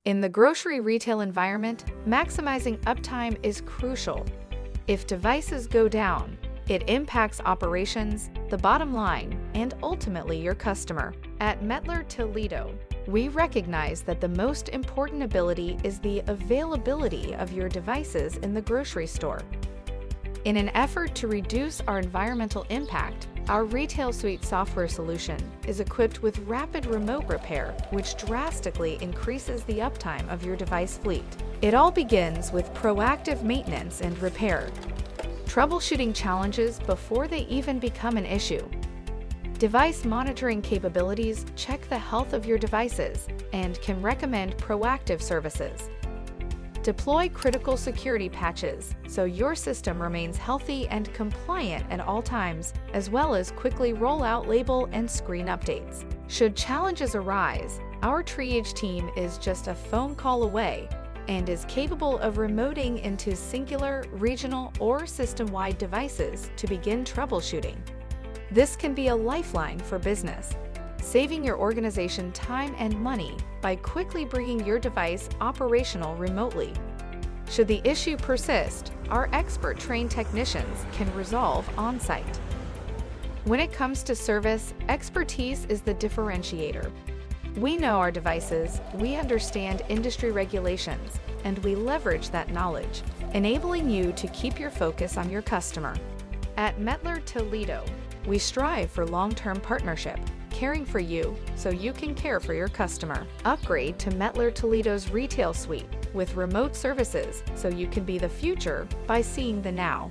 In the grocery retail environment, maximizing uptime is crucial. If devices go down, it impacts operations, the bottom line, and ultimately your customer. At METTLER Toledo, we recognize that the most important ability is the availability of your devices in the grocery store. In an effort to reduce our environmental impact, our RetailSuite software solution is equipped with rapid remote repair, which drastically increases the uptime of your device fleet. It all begins with proactive maintenance and repair, troubleshooting challenges before they even become an issue. Device monitoring capabilities check the health of your devices and can recommend proactive services. Deploy critical security patches so your system remains healthy and compliant at all times, as well as quickly roll out label and screen updates. Should challenges arise, our triage team is just a phone call away and is capable of remoting into singular, regional, or system-wide devices to begin troubleshooting. This can be a lifeline for business, saving your organization time and money by quickly bringing your device operational remotely. Should the issue persist, our expert-trained technicians can resolve on-site. When it comes to service, expertise is the differentiator. We know our devices, we understand industry regulations, and we leverage that knowledge, enabling you to keep your focus on your customer. At METTLER Toledo, we strive for long-term partnership, caring for you so you can care for your customer. Upgrade to METTLER Toledo's RetailSuite with remote services so you can be the future by seeing the now.